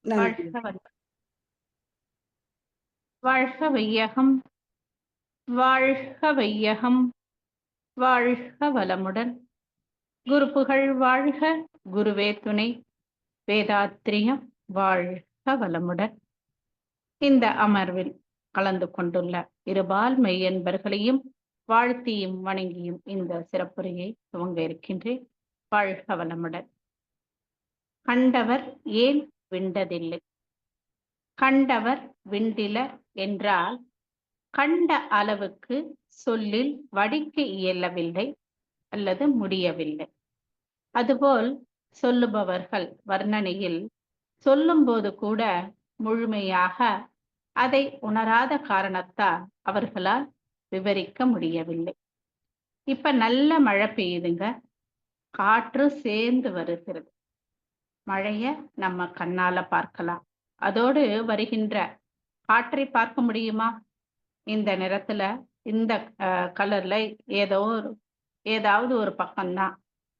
நன்றி. வாழ்க வாழ்க வையகம், வாழ்க வையகம், வாழ்க வளமுடன். குரு புகழ் வாழ்க, குருவே துணை, வேதாத்திரியம் வாழ்க வளமுடன். இந்த அமர்வில் கலந்து கொண்டுள்ள இருபால் மெய்யன்பர்களையும் வாழ்த்தியும் வணங்கியும் இந்த சிறப்புரையை துவங்க இருக்கின்றேன். வாழ்க வளமுடன். கண்டவர் ஏன் விண்டதில்லை? கண்டவர் விண்டிலர் என்றால் கண்ட அளவுக்கு சொல்லில் வடிக்க இயலவில்லை அல்லது முடியவில்லை. அதுபோல் சொல்லுபவர்கள் வர்ணனையில் சொல்லும்போது கூட முழுமையாக அதை உணராத காரணத்தால் அவர்களால் விவரிக்க முடியவில்லை. இப்ப நல்ல மழை பெய்யுதுங்க, காற்று சேர்ந்து வருகிறது. மழைய நம்ம கண்ணால பார்க்கலாம். அதோடு வருகின்ற காற்றை பார்க்க முடியுமா? இந்த நிறத்துல, இந்த கலர்ல ஏதாவது ஒரு பக்கம்தான்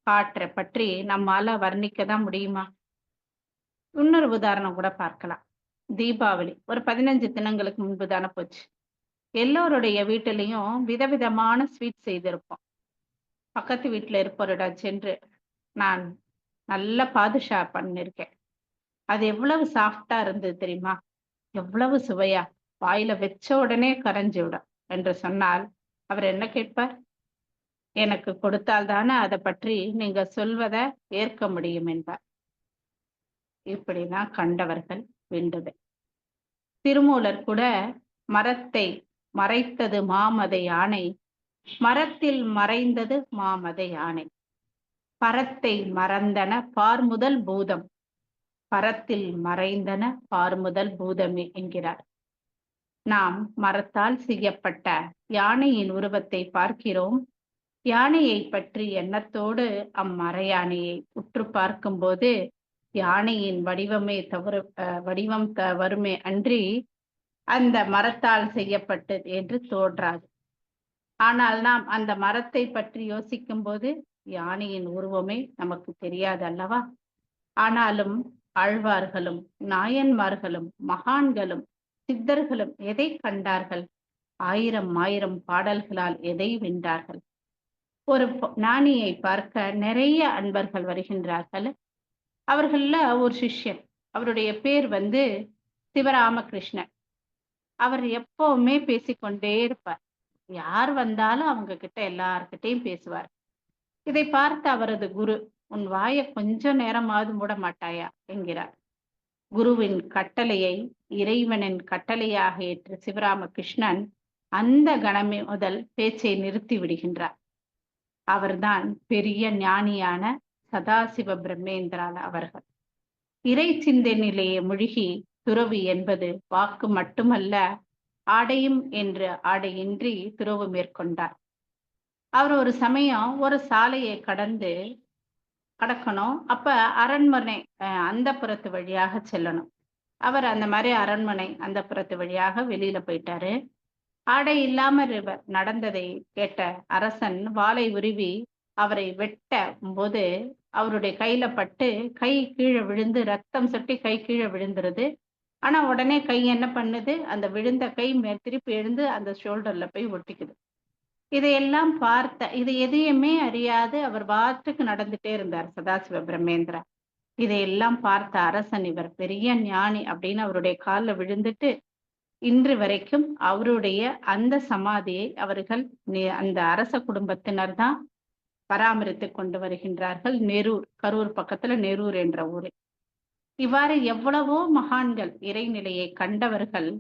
காற்றை பற்றி நம்மால வர்ணிக்க தான் முடியுமா? இன்னொரு உதாரணம் கூட பார்க்கலாம். தீபாவளி ஒரு 15 தினங்களுக்கு முன்பு தானே போச்சு. எல்லோருடைய வீட்டிலையும் விதவிதமான ஸ்வீட் செய்திருப்போம். பக்கத்து வீட்டுல இருப்பவரிடம் சென்று நான் நல்ல பாதுஷா பண்ணிருக்கேன், அது எவ்வளவு சாஃப்டா இருந்தது தெரியுமா, எவ்வளவு சுவையா, வாயில வச்ச உடனே கரைஞ்சு விடும் என்று சொன்னால் அவர் என்ன கேட்பார்? எனக்கு கொடுத்தால் தானே அதை பற்றி நீங்க சொல்வதை ஏற்க முடியும் என்பார். இப்படிதான் கண்டவர்கள் விண்டது. திருமூலர் கூட மரத்தை மறைத்தது மாமதை யானை, மரத்தில் மறைந்தது மாமதை யானை. பரத்தை மறந்தன பார்முதல் பூதம், பரத்தில் மறைந்தன பார்முதல் பூதமே என்கிறார். நாம் மரத்தால் செய்யப்பட்ட யானையின் உருவத்தை பார்க்கிறோம். யானையை பற்றி எண்ணத்தோடு அம்மறையானையை உற்று பார்க்கும்போது யானையின் வடிவமே வடிவம் வருமே அன்றி அந்த மரத்தால் செய்யப்பட்டது என்று தோன்றாது. ஆனால் நாம் அந்த மரத்தை பற்றி யோசிக்கும் போது யானையின் உருவமே நமக்கு தெரியாது அல்லவா? ஆனாலும் ஆழ்வார்களும் நாயன்மார்களும் மகான்களும் சித்தர்களும் எதை கண்டார்கள்? ஆயிரம் ஆயிரம் பாடல்களால் எதை வென்றார்கள்? ஒரு ஞானியை பார்க்க நிறைய அன்பர்கள் வருகின்றார்கள். அவர்கள்ல ஒரு சிஷ்யன், அவருடைய பேர் சிவராமகிருஷ்ணன். அவர் எப்பவுமே பேசிக்கொண்டே இருப்பார். யார் வந்தாலும் அவங்க கிட்ட எல்லார்கிட்டையும் பேசுவார். இதை பார்த்து அவரது குரு, உன் வாயை கொஞ்ச நேரமாவது மூட மாட்டாயா என்கிறார். குருவின் கட்டளையை இறைவனின் கட்டளையாக ஏற்று சிவராமகிருஷ்ணன் அந்த கணமே முதல் பேச்சை நிறுத்தி விடுகின்றார். அவர்தான் பெரிய ஞானியான சதாசிவ பிரம்மேந்திரால் அவர்கள். இறை சிந்தனையிலேயே மூழ்கி துறவு என்பது வாக்கு மட்டுமல்ல, ஆடையும் என்று ஆடையின்றி துறவு மேற்கொண்டார். அவர் ஒரு சமயம் ஒரு சாலையை கடக்கணும். அப்ப அரண்மனை அந்தப்புறத்து வழியாக செல்லணும். அவர் அந்த மாதிரி அரண்மனை அந்தப்புறத்து வழியாக வெளியில போயிட்டாரு. ஆடை இல்லாமல் நடந்ததை கேட்ட அரசன் வாளை உருவி அவரை வெட்ட போது அவருடைய கையில பட்டு கை கீழே விழுந்து ரத்தம் சொட்டி கை கீழே விழுந்துருது. ஆனா உடனே கை என்ன பண்ணுது? அந்த விழுந்த கை திருப்பி எழுந்து அந்த ஷோல்டர்ல போய் ஒட்டிக்குது. இதையெல்லாம் இது எதையுமே அறியாது அவர் பாட்டுக்கு நடந்துட்டே இருந்தார் சதாசிவ பிரம்மேந்திரா. இதையெல்லாம் பார்த்த அரசன், இவர் பெரிய ஞானி அப்படின்னு அவருடைய காலில் விழுந்துட்டு இன்று வரைக்கும் அவருடைய அந்த சமாதியை அவர்கள் அந்த அரச குடும்பத்தினர் தான் பராமரித்து கொண்டு வருகின்றார்கள். நெரூர், கரூர் பக்கத்துல நெரூர் என்ற ஊரில். இவ்வாறு எவ்வளவோ மகான்கள் இறைநிலையை கண்டவர்கள்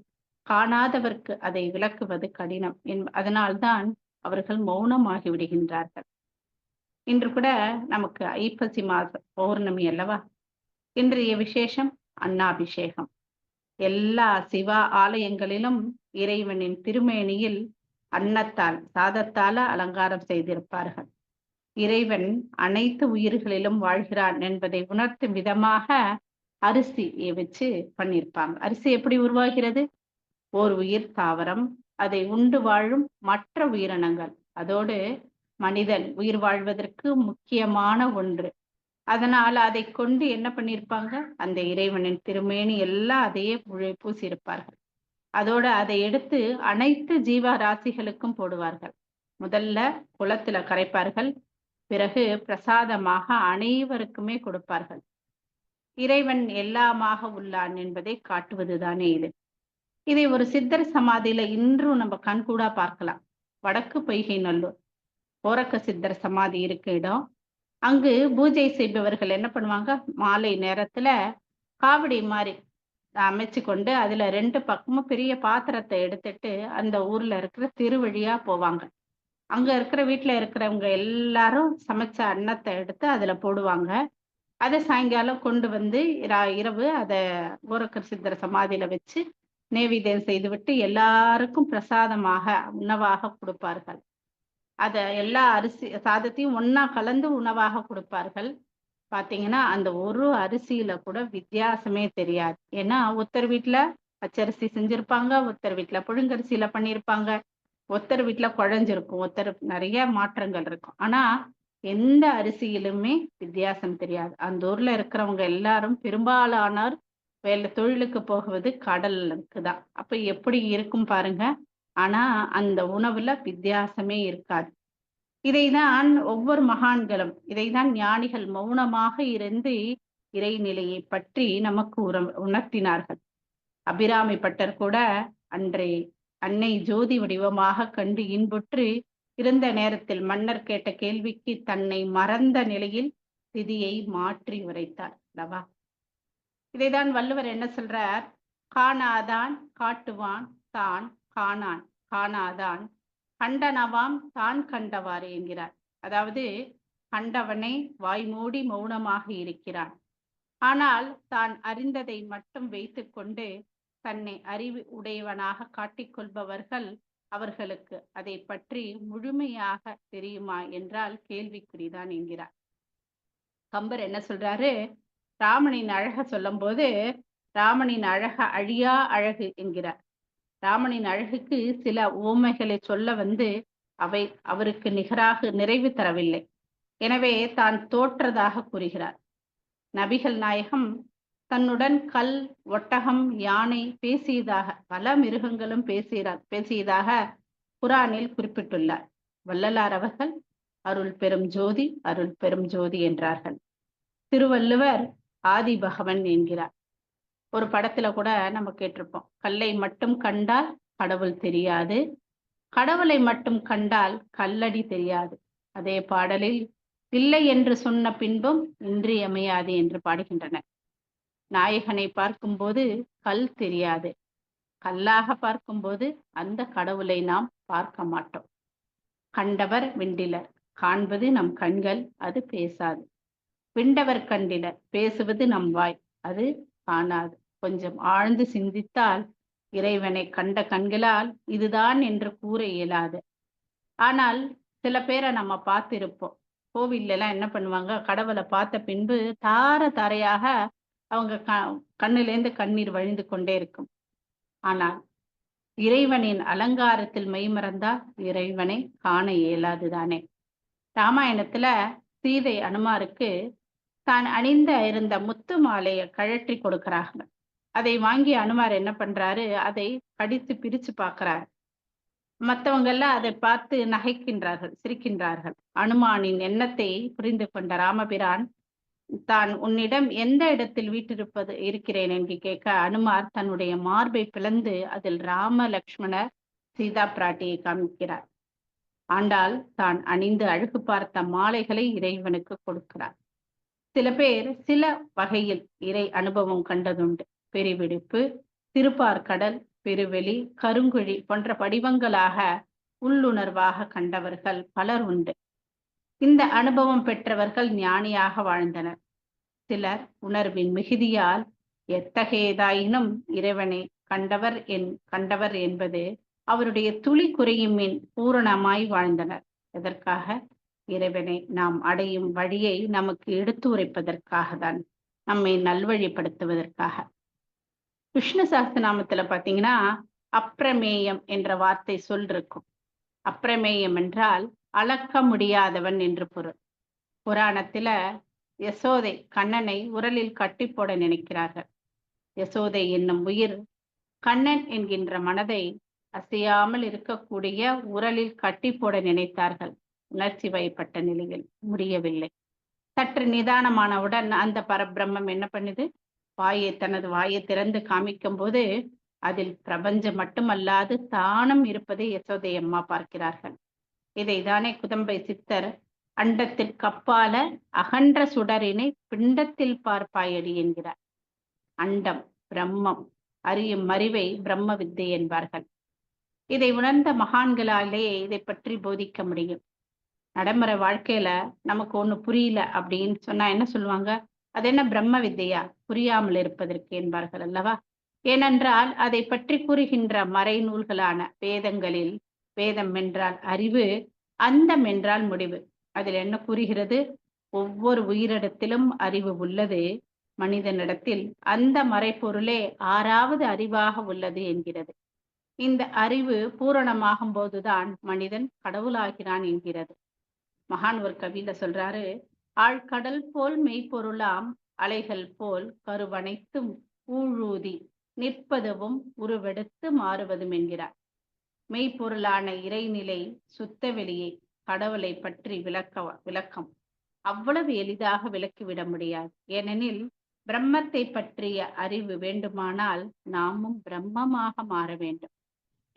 காணாதவர்க்கு அதை விளக்குவது கடினம். அதனால்தான் அவர்கள் மௌனமாகி விடுகின்றார்கள். இன்று கூட நமக்கு ஐப்பசி மாத பௌர்ணமி அல்லவா? இன்றைய விசேஷம் அன்னாபிஷேகம். எல்லா சிவா ஆலயங்களிலும் இறைவனின் திருமேனியில் அன்னத்தால் சாதத்தால அலங்காரம் செய்திருப்பார்கள். இறைவன் அனைத்து உயிர்களிலும் வாழ்கிறான் என்பதை உணர்த்தும் விதமாக அரிசியை வச்சு பண்ணியிருப்பாங்க. அரிசி எப்படி உருவாகிறது? ஓர் உயிர் தாவரம், அதை உண்டு வாழும் மற்ற உயிரினங்கள், அதோடு மனிதன் உயிர் வாழ்வதற்கு முக்கியமான ஒன்று அதனால அதை கொண்டு என்ன பண்ணியிருப்பாங்க, அந்த இறைவனின் திருமேனி எல்லாம் அதையே பூசியிருப்பார்கள். அதோட அதை எடுத்து அனைத்து ஜீவராசிகளுக்கும் போடுவார்கள். முதல்ல குளத்துல கரைப்பார்கள். பிறகு பிரசாதமாக அனைவருக்குமே கொடுப்பார்கள். இறைவன் எல்லாமாக உள்ளான் என்பதை காட்டுவதுதானே இது. இதை ஒரு சித்தர் சமாதியில இன்றும் நம்ம கண்கூடா பார்க்கலாம். வடக்கு பொய்கை நல்லூர் ஓரக்க சித்தர் சமாதி இருக்க இடம். அங்கு பூஜை செய்பவர்கள் என்ன பண்ணுவாங்க, மாலை நேரத்துல காவடி மாதிரி அமைச்சு கொண்டு அதுல 2 பக்கமும் பெரிய பாத்திரத்தை எடுத்துட்டு அந்த ஊர்ல இருக்கிற திருவழியா போவாங்க. அங்க இருக்கிற வீட்டுல இருக்கிறவங்க எல்லாரும் சமைச்ச அன்னத்தை எடுத்து அதுல போடுவாங்க. அதை சாயங்காலம் கொண்டு வந்து இரவு அதை கோரக்கர் சித்தர் சமாதியில வச்சு நேவேத்தியம் செய்துவிட்டு எல்லாருக்கும் பிரசாதமாக உணவாக கொடுப்பார்கள். அத எல்லா அரிசி சாதத்தையும் ஒண்ணா கலந்து உணவாக கொடுப்பார்கள். பாத்தீங்கன்னா அந்த ஒரு அரிசியில கூட வித்தியாசமே தெரியாது. ஏன்னா ஒருத்தர் வீட்டுல பச்சரிசி செஞ்சிருப்பாங்க, ஒருத்தர் வீட்டுல புழுங்கரிசியில பண்ணியிருப்பாங்க, ஒருத்தர் வீட்டுல குழஞ்சிருக்கும், ஒருத்தர் நிறைய மாற்றங்கள் இருக்கும். ஆனா எந்த அரிசியிலுமே வித்தியாசம் தெரியாது. அந்த ஊர்ல இருக்கிறவங்க எல்லாரும் பெரும்பாலானோர் வேலை தொழிலுக்கு போகுவது கடலுக்கு தான். அப்ப எப்படி இருக்கும் பாருங்க. ஆனா அந்த உணவுல வித்தியாசமே இருக்காது. இதைதான் ஒவ்வொரு மகான்களும், இதைதான் ஞானிகள் மௌனமாக இருந்து இறைநிலையை பற்றி நமக்கு உணர்த்தினார்கள். அபிராமி பட்டர் கூட அன்றை அன்னை ஜோதி வடிவமாக கண்டு இன்புற்று இருந்த நேரத்தில் மன்னர் கேட்ட கேள்விக்கு தன்னை மறந்த நிலையில் விதியை மாற்றி உரைத்தார் அல்லவா. இதைதான் வள்ளுவர் என்ன சொல்றார், காணாதான் காட்டுவான் தான் காணான் காணாதான் கண்டனவாம் தான் கண்டவாறு என்கிறார். அதாவது கண்டவனை வாய்மூடி மௌனமாக இருக்கிறான். ஆனால் தான் அறிந்ததை மட்டும் வைத்துக்கொண்டு தன்னை அறிவு உடையவனாக காட்டிக்கொள்பவர்கள், அவர்களுக்கு அதை பற்றி முழுமையாக தெரியுமா என்றால் கேள்விக்குறிதான் என்கிறார். கம்பர் என்ன சொல்றாரு, ராமனின் அழக சொல்லும் போது ராமனின் அழக அழியா அழகு என்கிறார். ராமனின் அழகுக்கு சில உவமைகளை சொல்ல வந்து அவை அவருக்கு நிகராக நிறைவு தரவில்லை. எனவே தான் தோற்றதாக கூறுகிறார். நபிகள் நாயகம் தன்னுடன் கல், ஒட்டகம், யானை பேசியதாக, பல மிருகங்களும் பேசியதாக குரானில் குறிப்பிட்டுள்ளார். வள்ளலார் அவர்கள் அருள் பெரும் ஜோதி அருள் பெரும் ஜோதி என்றார்கள். திருவள்ளுவர் ஆதி பகவன் என்கிறார். ஒரு படத்துல கூட நம்ம கேட்டிருப்போம், கல்லை மட்டும் கண்டால் கடவுள் தெரியாது, கடவுளை மட்டும் கண்டால் கல்லடி தெரியாது. அதே பாடலில் இல்லை என்று சொன்ன பின்பும் இன்றியமையாது என்று பாடுகின்றனர். நாயகனை பார்க்கும்போது கல் தெரியாது, கல்லாக பார்க்கும்போது அந்த கடவுளை நாம் பார்க்க மாட்டோம். கண்டவர் விண்டிலர், காண்பது நம் கண்கள், அது பேசாது. விண்டவர் கண்டிலர், பேசுவது நம் வாய், அது காணாது. கொஞ்சம் ஆழ்ந்து சிந்தித்தால் இறைவனை கண்ட கண்களால் இதுதான் என்று கூற இயலாது. ஆனால் சில பேரை நம்ம பார்த்திருப்போம். கோவில்ல எல்லாம் என்ன பண்ணுவாங்க, கடவுளை பார்த்த பின்பு தார தாரையாக அவங்க கண்ணிலேந்து கண்ணீர் வழிந்து கொண்டே இருக்கும். ஆனால் இறைவனின் அலங்காரத்தில் மெய்மறந்தால் இறைவனை காண இயலாதுதானே. ராமாயணத்துல சீதை அனுமாருக்கு தான் இருந்த முத்து மாலையை கழற்றி கொடுக்கிறாங்க. அதை வாங்கி அனுமார் என்ன பண்றாரு, அதை கடித்து பிரிச்சு பார்க்கிறார். மற்றவங்க எல்லாம் அதை பார்த்து நகைக்கின்றார்கள், சிரிக்கின்றார்கள். அனுமானின் எண்ணத்தை புரிந்து கொண்ட ராமபிரான் தான் உன்னிடம் எந்த இடத்தில் இருக்கிறேன் என்று கேட்க, அனுமார் தன்னுடைய மார்பை பிளந்து அதில் ராம லக்ஷ்மணர் சீதா பிராட்டியை காமிக்கிறார். ஆண்டாள் தான் அணிந்து அழகு பார்த்த மாலைகளை இறைவனுக்கு கொடுக்கிறார். சில பேர் சில வகையில் இறை அனுபவம் கண்டதுண்டு. பெருவெடிப்பு, திருப்பார்கடல், பெருவெளி, கருங்குழி போன்ற படிவங்களாக உள்ளுணர்வாக கண்டவர்கள் பலர் உண்டு. இந்த அனுபவம் பெற்றவர்கள் ஞானியாக வாழ்ந்தனர். சிலர் உணர்வின் மிகுதியால் எத்தகையதாயினும் இறைவனை கண்டவர் என்பது அவருடைய துளி குறையும் பூரணமாய் வாழ்ந்தனர். எதற்காக? இறைவனை நாம் அடையும் வழியை நமக்கு எடுத்து உரைப்பதற்காக தான், நம்மை நல்வழிப்படுத்துவதற்காக. விஷ்ணு சஹஸ்ரநாமத்துல பாத்தீங்கன்னா அப்பிரமேயம் என்ற வார்த்தை சொல் இருக்கும். அப்பிரமேயம் என்றால் அளக்க முடியாதவன் என்று பொருள். புராணத்துல யசோதை கண்ணனை உரலில் கட்டி போட நினைக்கிறார்கள். யசோதை என்னும் உயிர் கண்ணன் என்கின்ற மனதை அசையாமல் இருக்கக்கூடிய உரலில் கட்டி போட நினைத்தார்கள். உணர்ச்சி வயப்பட்ட நிலையில் முடியவில்லை. சற்று நிதானமானவுடன் அந்த பரபிரம்மம் என்ன பண்ணுது, தனது வாயை திறந்து காமிக்கும் போது அதில் பிரபஞ்சம் மட்டுமல்லாது தானும் இருப்பதை யசோதை அம்மா பார்க்கிறார்கள். இதைதானே குதம்பை சித்தர் அண்டத்திற்கு அப்பால அகன்ற சுடரினை பிண்டத்தில் பார்ப்பாயடி என்கிறார். அண்டம் பிரம்மம் அறியும் அறிவை பிரம்ம வித்தை என்பார்கள். இதை உணர்ந்த மகான்களாலே இதை பற்றி போதிக்க முடியும். நடைமுறை வாழ்க்கையில நமக்கு ஒண்ணு புரியல அப்படின்னு சொன்னா என்ன சொல்லுவாங்க, அது என்ன பிரம்ம வித்தையா, புரியாமல் இருப்பதற்கு என்பார்கள் அல்லவா. ஏனென்றால் அதை பற்றி கூறுகின்ற மறைநூல்களான வேதங்களில், வேதம் என்றால் அறிவு, அந்தம் என்றால் முடிவு. அதில் என்ன கூறுகிறது, ஒவ்வொரு உயிரிடத்திலும் அறிவு உள்ளது, மனிதனிடத்தில் அந்த மறைப்பொருளே ஆறாவது அறிவாக உள்ளது என்கிறது. இந்த அறிவு பூரணமாகும் போதுதான் மனிதன் கடவுளாகிறான் என்கிறது. மகான் ஒரு கவியில சொல்றாரு, ஆழ்கடல் போல் மெய்ப்பொருளாம் அலைகள் போல் கருவனைத்தும் ஊழூதி நிற்பதுவும் உருவெடுத்து மாறுவதும் என்கிறார். மெய்ப்பொருளான இறைநிலை சுத்த வெளியை கடவுளை பற்றி விளக்கம் அவ்வளவு எளிதாக விளக்கிவிட முடியாது. ஏனெனில் பிரம்மத்தை பற்றிய அறிவு வேண்டுமானால் நாமும் பிரம்மமாக மாற வேண்டும்.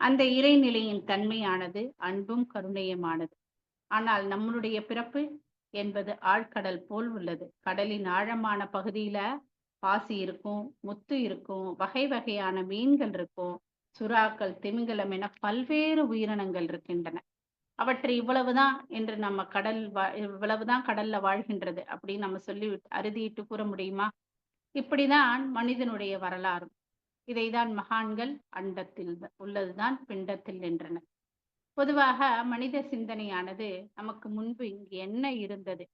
அந்த இறைநிலையின் தன்மையானது அன்பும் கருணையுமானது. ஆனால் நம்மளுடைய பிறப்பு என்பது ஆழ்கடல் போல் உள்ளது. கடலின் ஆழமான பகுதியில பாசி இருக்கும், முத்து இருக்கும், வகை வகையான மீன்கள் இருக்கும், சுறாக்கள், திமிங்கலம் என பல்வேறு உயிரினங்கள் இருக்கின்றன. அவற்றை இவ்வளவுதான் என்று நம்ம இவ்வளவுதான் கடல்ல வாழ்கின்றது அப்படின்னு நம்ம சொல்லி அறுதிட்டு கூற முடியுமா? இப்படிதான் மனிதனுடைய வரலாறு. இதைதான் மகான்கள் அண்டத்தில் உள்ளதுதான் பிண்டத்தில் என்றனர். பொதுவாக மனித சிந்தனையானது நமக்கு முன்பு இங்கு என்ன இருந்தது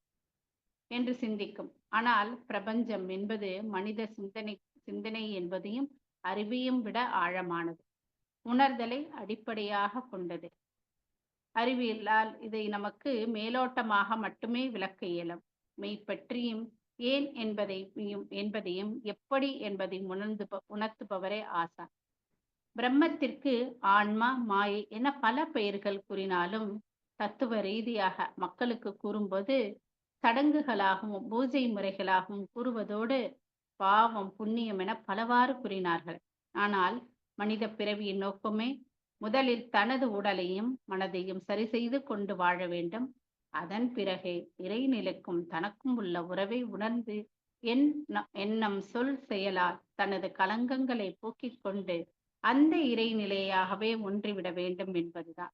என்று சிந்திக்கும். ஆனால் பிரபஞ்சம் என்பது மனித சிந்தனை என்பதையும் அறிவையும் விட ஆழமானது, உணர்தலை அடிப்படையாக கொண்டது. அறிவியலால் இதை நமக்கு மேலோட்டமாக மட்டுமே விளக்க இயலும். மெய்ப்பற்றியும் ஏன் என்பதையும் எப்படி என்பதையும் உணர்த்துபவரே ஆசான். பிரம்மத்திற்கு ஆன்மா, மாயை என பல பெயர்கள் கூறினாலும் தத்துவ ரீதியாக மக்களுக்கு கூறும்போது சடங்குகளாகவும் பூஜை முறைகளாகவும் கூறுவதோடு பாவம், புண்ணியம் என பலவாறு கூறினார்கள். ஆனால் மனித பிறவியின் நோக்கமே முதலில் தனது உடலையும் மனதையும் சரி செய்து கொண்டு வாழ வேண்டும். அதன் பிறகே இறைநிலைக்கும் தனக்கும் உள்ள உறவை உணர்ந்து எண்ணம், சொல், செயலால் தனது களங்கங்களை போக்கிக் கொண்டு அந்த இறைநிலையாகவே ஒன்றிவிட வேண்டும் என்பதுதான்.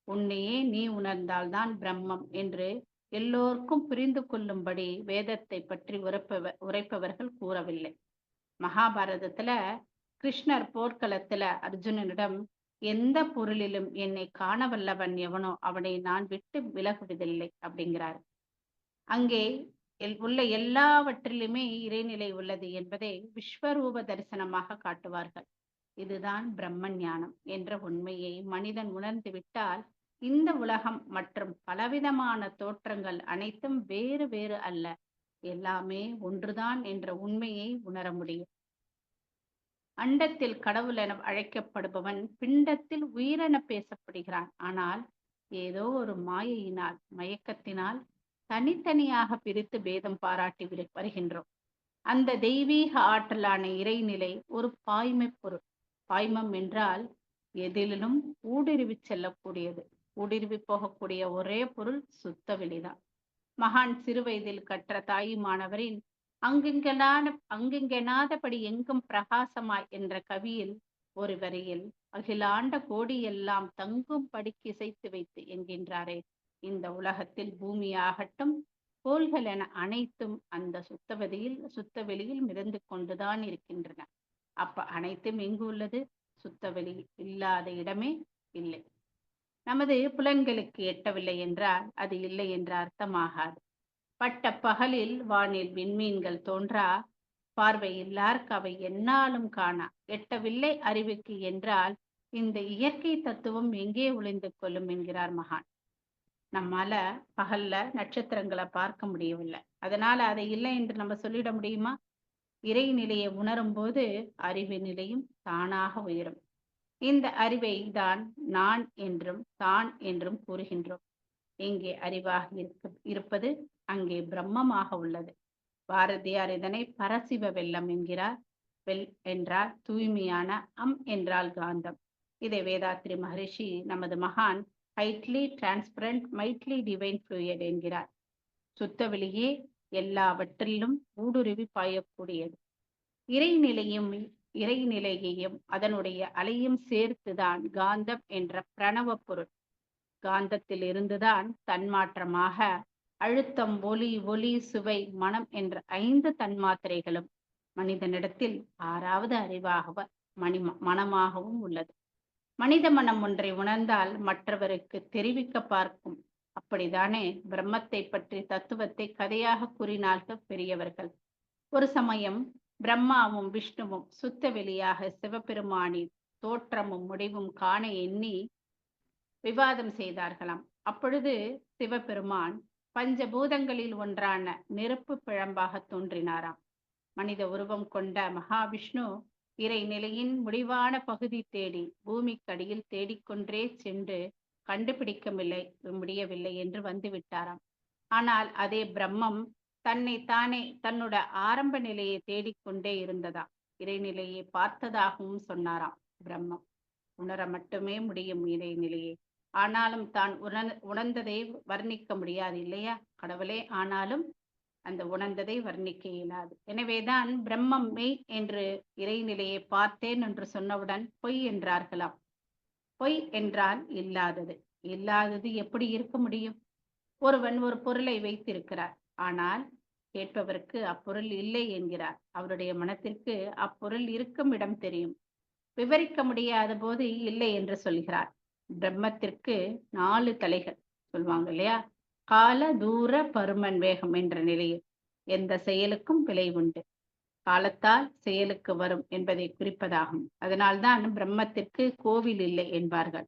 உன்னையே நீ உணர்ந்தால்தான் பிரம்மம் என்று எல்லோருக்கும் புரிந்து கொள்ளும்படி வேதத்தை பற்றி உரைப்பவர்கள் கூறவில்லை. மகாபாரதத்துல கிருஷ்ணர் போர்க்களத்துல அர்ஜுனனிடம் எந்த பொருளிலும் என்னை காண வல்லவன் எவனோ அவனை நான் விட்டு விலகுவதில்லை அப்படிங்கிறார். அங்கே உள்ள எல்லாவற்றிலுமே இறைநிலை உள்ளது என்பதை விஸ்வரூப தரிசனமாக காட்டுவார்கள். இதுதான் பிரம்ம ஞானம் என்ற உண்மையை மனிதன் உணர்ந்து விட்டால் இந்த உலகம் மற்றும் பலவிதமான தோற்றங்கள் அனைத்தும் வேறு வேறு அல்ல, எல்லாமே ஒன்றுதான் என்ற உண்மையை உணர முடியும். அண்டத்தில் கடவுள் என அழைக்கப்படுபவன் பிண்டத்தில் உயிரென பேசப்படுகிறான். ஆனால் ஏதோ ஒரு மாயையினால், மயக்கத்தினால் தனித்தனியாக பிரித்து பேதம் பாராட்டி வருகின்றோம். அந்த தெய்வீக ஆற்றலான இறைநிலை ஒரு பாய்மை பொருள். பாய்மம் என்றால் எதிலும் ஊடுருவி செல்லக்கூடியது. ஊடுருவி போகக்கூடிய ஒரே பொருள் சுத்த வெளிதான். மகான் சிறு வயதில் கற்ற தாயுமானவரின் அங்கெங்கெனாதபடி எங்கும் பிரகாசமாய் என்ற கவியில் ஒரு வரியில் அகிலாண்ட கோடி எல்லாம் தங்கும் படிக்கு இசைத்து வைத்து என்கின்றாரே. இந்த உலகத்தில் பூமியாகட்டும், கோள்கள் என அனைத்தும் அந்த சுத்த வெளியில் மிதந்து கொண்டுதான் இருக்கின்றன. அப்ப அனைத்தும் எங்கு உள்ளது? சுத்தவெளி இல்லாத இடமே இல்லை. நமது புலன்களுக்கு எட்டவில்லை என்றால் அது இல்லை என்ற அர்த்தமாகாது. பட்ட பகலில் வானில் விண்மீன்கள் தோன்றா, பார்வையில்லார்க்கு அவை எந்நாளும் காணா. எட்டவில்லை அறிவுக்கு என்றால் இந்த இயற்கை தத்துவம் எங்கே ஒளிந்து கொள்ளும் என்கிறார் மகான். நம்மால பகல்ல நட்சத்திரங்களை பார்க்க முடியவில்லை. அதனால அதை இல்லை என்று நம்ம சொல்லிட முடியுமா? இறைநிலையை உணரும் போது அறிவு நிலையும் தானாக உயரும். இந்த அறிவை தான் நான் என்றும் தான் என்றும் கூறுகின்றோம். எங்கே அறிவாக இருப்பது அங்கே பிரம்மமாக உள்ளது. பாரதியார் இதனை பரசிவ வெள்ளம் என்கிறார். வெல் என்றால் தூய்மையான, என்றால் காந்தம். இதை வேதாத்ரி மகரிஷி நமது மகான் ஹைட்லி டிரான்ஸ்பரண்ட் மைட்லி டிவைன் ஃப்ளூயிட் என்கிறார். சுத்த வெளியே எல்லாவற்றிலும் ஊடுருவி பாயக்கூடியது. இறைநிலையையும் அதனுடைய அலையும் சேர்த்துதான் காந்தம் என்ற பிரணவ பொருள். காந்தத்தில் இருந்துதான் தன்மாற்றமாக அழுத்தம், ஒளி, சுவை, மனம் என்ற 5 தன்மாத்திரைகளும் மனிதனிடத்தில் 6வது அறிவாக மனமாகவும் உள்ளது. மனித மனம் ஒன்றை உணர்ந்தால் மற்றவருக்கு தெரிவிக்க பார்க்கும். அப்படித்தானே பிரம்மத்தை பற்றி தத்துவத்தை கதையாக கூறினார்கள் பெரியவர்கள். ஒரு சமயம் பிரம்மாவும் விஷ்ணுவும் சுத்த வெளியாக சிவபெருமானின் தோற்றமும் முடிவும் காண எண்ணி விவாதம் செய்தார்களாம். அப்பொழுது சிவபெருமான் பஞ்சபூதங்களில் ஒன்றான நெருப்பு பிழம்பாக தோன்றினாராம். மனித உருவம் கொண்ட மகாவிஷ்ணு இறைநிலையின் முடிவான பகுதி தேடி பூமிக்கடியில் தேடிக்கொண்டே சென்று கண்டுபிடிக்க முடியவில்லை என்று வந்துவிட்டாராம். ஆனால் அதே பிரம்மம் தன்னை தானே தன்னோட ஆரம்ப நிலையை தேடிக்கொண்டே இருந்ததாம். இறைநிலையை பார்த்ததாகவும் சொன்னாராம். பிரம்மம் உணர மட்டுமே முடியும் இறைநிலையை. ஆனாலும் தான் உணர்ந்ததை வர்ணிக்க முடியாது இல்லையா? கடவுளே ஆனாலும் அந்த உணர்ந்ததை வர்ணிக்க இயலாது. எனவேதான் பிரம்மம் மெய் என்று இறைநிலையை பார்த்தேன் என்று சொன்னவுடன் பொய் என்றார்களாம். பொய் என்றால் இல்லாதது. இல்லாதது எப்படி இருக்க முடியும்? ஒருவன் ஒரு பொருளை வைத்திருக்கிறார், ஆனால் கேட்பவருக்கு அப்பொருள் இல்லை என்கிறார். அவருடைய மனத்திற்கு அப்பொருள் இருக்கும் இடம் தெரியும். விவரிக்க முடியாத போது இல்லை என்று சொல்கிறார். பிரம்மத்திற்கு 4 தலைகள் சொல்லுவாங்க இல்லையா? கால, தூர, பருமன், வேகம் என்ற நிலையில் எந்த செயலுக்கும் விலை உண்டு. காலத்தால் செயலுக்கு வரும் என்பதை குறிப்பதாகும். அதனால்தான் பிரம்மத்திற்கு கோவில் இல்லை என்பார்கள்.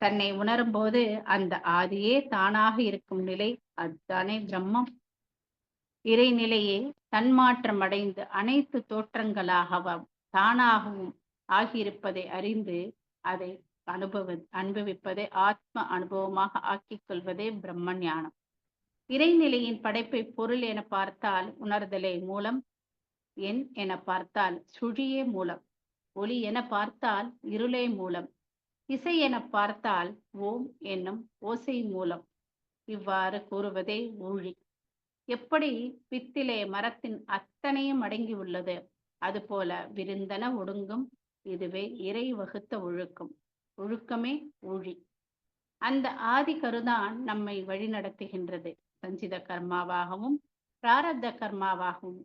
தன்னை உணரும் போது அந்த ஆதியே தானாக இருக்கும் நிலை, அதுதானே பிரம்மம். இறைநிலையே தன்மாற்றம் அடைந்து அனைத்து தோற்றங்களாகவும் தானாகவும் ஆகியிருப்பதை அறிந்து அதை அனுபவிப்பதை ஆத்ம அனுபவமாக ஆக்கிக் கொள்வதே பிரம்ம ஞானம். இறைநிலையின் படைப்பை பொருள் என பார்த்தால் உணர்தலே மூலம், எண் என பார்த்தால் சுழியே மூலம், ஒளி என பார்த்தால் இருளே மூலம், இசை என பார்த்தால் ஓம் என்னும் ஓசை மூலம். இவ்வாறு கூறுவதே ஊழி. எப்படி வித்திலே மரத்தின் அத்தனையும் அடங்கி உள்ளது, அதுபோல விருந்தன ஒடுங்கும். இதுவே இறை வகுத்த ஒழுக்கம். ஒழுக்கமே ஊழி. அந்த ஆதி கருதான் நம்மை வழிநடத்துகின்றது. சஞ்சித கர்மாவாகவும் பிராரப்த கர்மாவாகவும்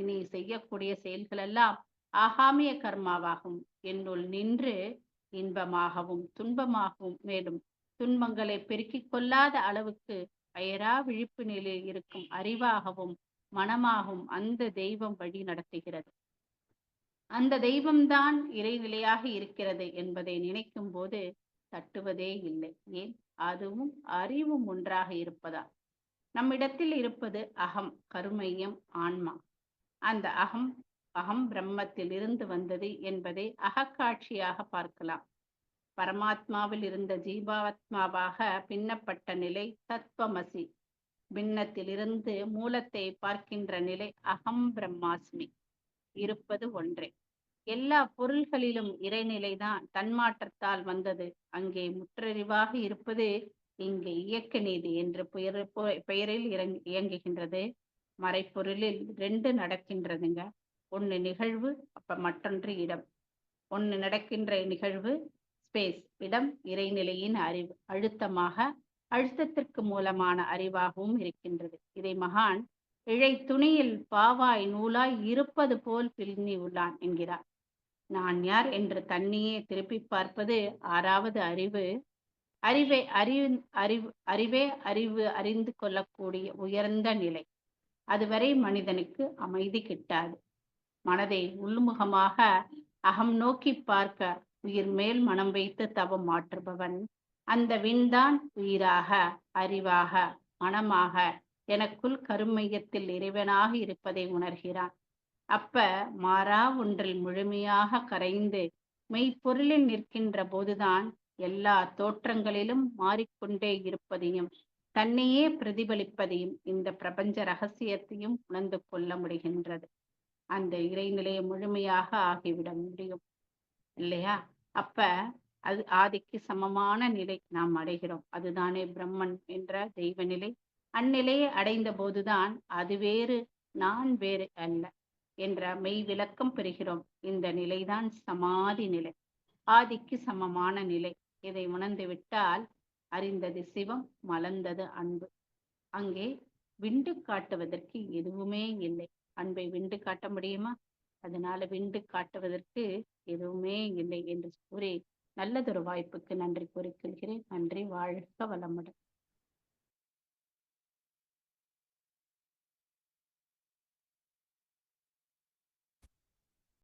இனி செய்யக்கூடிய செயல்களெல்லாம் ஆகாமிய கர்மாவாகும். என்னுள் நின்று இன்பமாகவும் துன்பமாகவும், மேலும் துன்பங்களை பெருக்கிக் கொள்ளாத அளவுக்கு அயரா விழிப்பு நிலையில் இருக்கும் அறிவாகவும் மனமாகவும் அந்த தெய்வம் வழி நடத்துகிறது. அந்த தெய்வம்தான் இறைநிலையாக இருக்கிறது என்பதை நினைக்கும் போது தட்டுவதே இல்லை. ஏன்? அதுவும் அறிவும் ஒன்றாக இருப்பதால். நம்மிடத்தில் இருப்பது அகம், கருமையம், ஆன்மா. அந்த அகம் பிரம்மத்தில் இருந்து வந்தது என்பதை அகக்காட்சியாக பார்க்கலாம். பரமாத்மாவில் இருந்த ஜீவாத்மாவாக பின்னப்பட்ட நிலை தத்துவமசி. பின்னத்திலிருந்து மூலத்தை பார்க்கின்ற நிலை அகம் பிரம்மாஸ்மி. இருப்பது ஒன்றே. எல்லா பொருள்களிலும் இறைநிலைதான் தன்மாற்றத்தால் வந்தது. அங்கே முற்றறிவாக இருப்பது இங்கே இயக்க நீதி என்ற பெயரில் இயங்குகின்றது. மறைப்பொருளில் 2 நடக்கின்றதுங்க. ஒன்று நிகழ்வு, மற்றொன்று இடம். ஒன்று நடக்கின்ற நிகழ்வு ஸ்பேஸ், இடம் இறைநிலையின் அறிவு அழுத்தமாக, அழுத்தத்திற்கு மூலமான அறிவாகவும் இருக்கின்றது. இதை மகான் இழை துணியில் பாவாய் நூலாய் இருப்பது போல் பின்னி உள்ளான் என்கிறார். நான் யார் என்று தன்னையே திருப்பி பார்ப்பது 6வது அறிவு. அறிவே அறிந்து கொள்ளக்கூடிய உயர்ந்த நிலை. அதுவரை மனிதனுக்கு அமைதி கிட்டாது. மனதை உள்முகமாக அகம் நோக்கி பார்க்க உயிர் மேல் மனம் வைத்து தவம் மாற்றுபவன் அந்த விண்தான் உயிராக, அறிவாக, மனமாக எனக்குள் கருமையத்தில் இறைவனாக இருப்பதை உணர்கிறான். அப்ப மாறா ஒன்றில் முழுமையாக கரைந்து மெய்ப்பொருளில் நிற்கின்ற போதுதான் எல்லா தோற்றங்களிலும் மாறிக்கொண்டே இருப்பதையும் தன்னையே பிரதிபலிப்பதையும் இந்த பிரபஞ்ச ரகசியத்தையும் உணர்ந்து கொள்ள முடிகின்றது. அந்த இறைநிலையை முழுமையாக ஆகிவிட முடியும் இல்லையா? அப்ப அது ஆதிக்கு சமமான நிலை நாம் அடைகிறோம். அதுதானே பிரம்மன் என்ற தெய்வ நிலை. அந்நிலையை அடைந்த போதுதான் அது வேறு, நான் வேறு அல்ல என்ற மெய் விளக்கம் பெறுகிறோம். இந்த நிலைதான் சமாதி நிலை, ஆதிக்கு சமமான நிலை. இதை உணர்ந்து விட்டால் அறிந்தது சிவம், மலர்ந்தது அன்பு. அங்கே விண்டு காட்டுவதற்கு எதுவுமே இல்லை. அன்பை விண்டு காட்ட முடியுமா? அதனால விண்டு காட்டுவதற்கு எதுவுமே இல்லை என்று கூறி நல்லதொரு வாய்ப்புக்கு நன்றி கூறிக்கொள்கிறேன். நன்றி. வாழ்க வளமுடன்.